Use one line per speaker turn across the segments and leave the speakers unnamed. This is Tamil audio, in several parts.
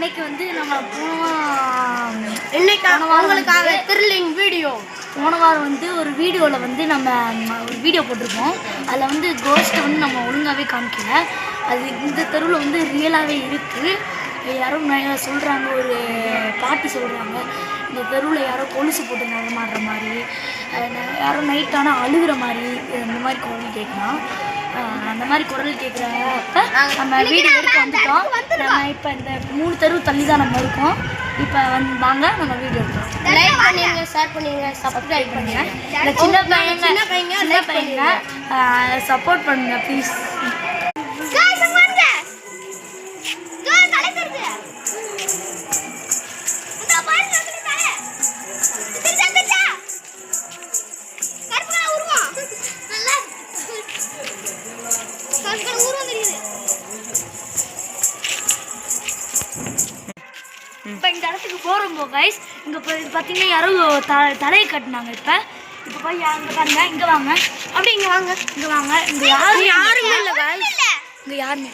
இன்னைக்கு வந்து நம்ம உங்களுக்காக த்ரில்லிங் வீடியோ போன வாரம் வந்து ஒரு வீடியோவில் வந்து நம்ம ஒரு வீடியோ போட்டிருப்போம். அதில் வந்து கோஸ்ட்டை வந்து நம்ம ஒழுங்காகவே காமிக்கல. அது இந்த தெருவில் வந்து ரியலாகவே இருக்குது. யாரும் சொல்கிறாங்க, ஒரு பாட்டி சொல்கிறாங்க, இந்த தெருவில் யாரோ கொலுசு போட்டு நடமாடுற மாதிரி, யாரோ நைட்டானால் அழுகிற மாதிரி, இந்த மாதிரி குரல் கேட்கலாம். அந்த மாதிரி குரல் கேட்குறப்ப நம்ம வீடியோ எடுக்க வந்துட்டோம். நம்ம இப்போ இந்த 3 தெரு தள்ளி தான் நம்ம இருக்கோம். இப்போ வாங்க நம்ம வீடியோ எடுக்கிறோம். லைக் பண்ணுங்க, ஷேர் பண்ணுங்க, சப்ஸ்கிரைப் பண்ணுங்க. இந்த சின்ன பையங்க சப்போர்ட் பண்ணுங்க ப்ளீஸ். இப்போ இந்த இடத்துக்கு போகிறோம்போ கைஸ், இங்கே பார்த்தீங்கன்னா யாரோ தலையை கட்டினாங்க. இப்போ போய் அங்கே பாருங்க, இங்கே வாங்க, அப்படி இங்கே வாங்க, இங்கே வாங்க. இங்கே யாருமே இல்லை கைஸ், இங்கே யாருமே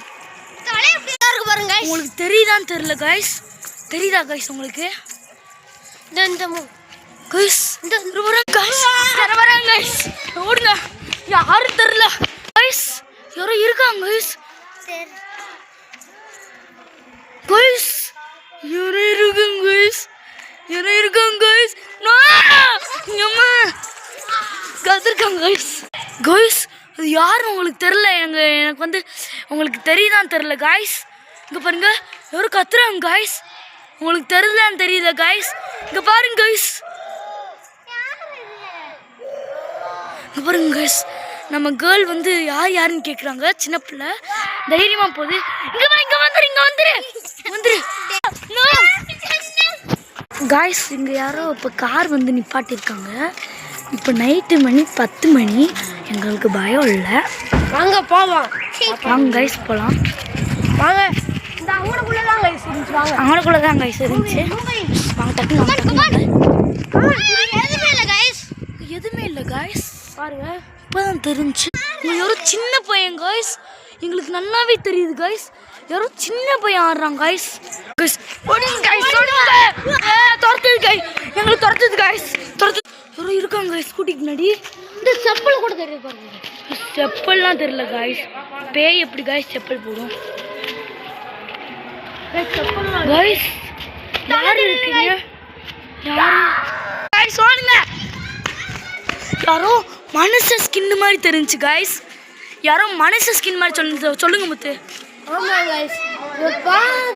இருக்கு பாருங்க. உங்களுக்கு தெரியுதான்னு தெரியல கைஸ், தெரியுதா கைஸ் உங்களுக்கு? இந்த கைஸ் வரேன் கைஸ், ஓடுங்க. யாரும் தெரில கைஸ், யாரோ இருக்காங்க கைஸ். கைஸ் யாரும் இருக்காங்க கைஸ், கத்திருக்காங்க கைஸ். கைஸ் அது யாரும் உங்களுக்கு தெரில, எனக்கு வந்து உங்களுக்கு தெரியுதான்னு தெரில கைஸ். இங்கே பாருங்க, யாரும் கத்துறாங்க கைஸ், உங்களுக்கு தெரியுதான்னு தெரியல கைஸ். இங்கே பாருங்க கைஸ், இங்கே பாருங்க கைஸ், நம்ம கேர்ள் வந்து யாருன்னு கேட்குறாங்க. சின்ன பிள்ளை தைரியமாக போகுது. இங்கே வந்துரு காய்ஸ். இங்கே யாரோ இப்போ கார் வந்து நிப்பாட்டியிருக்காங்க. இப்போ நைட்டு மணி 10 மணி. எங்களுக்கு பயம் இல்லை, வாங்க போவோம். வாங்க கைஸ் போகலாம், வாங்க. இந்த அங்கனக்குள்ளே தான் கைஸ் இருந்துச்சு, வாங்க. அங்கனக்குள்ளே தான் கைஸ் இருந்துச்சு, வாங்க. எதுவுமே இல்லை கைஸ், பாருங்க. இப்போதான் தெரிஞ்சு இங்கே யாரோ சின்ன பையன் கைஸ், எங்களுக்கு நல்லாவே தெரியுது கைஸ். யாரோ சின்ன பையன் ஆடுறாங்க கைஸ். எங்களுக்கு துரத்துது கைஸ், யாரோ இருக்காங்க கைஸ் ஸ்கூட்டிக்கு முன்னாடி. இந்த செப்பல் கூட தெரியுது பாருங்க. செப்பல்லாம் தெரியல கைஸ், பேய் எப்படி கைஸ் செப்பல் போடும் கைஸ்? யாரு இருக்கீங்க? யாரோ மனுஷ ஸ்கின் மாதிரி தெரிஞ்சு கைஸ், யாரோ மனுஷ ஸ்கின் மாதிரி சொல்லுங்க முத்து. ஆமா கைஸ்.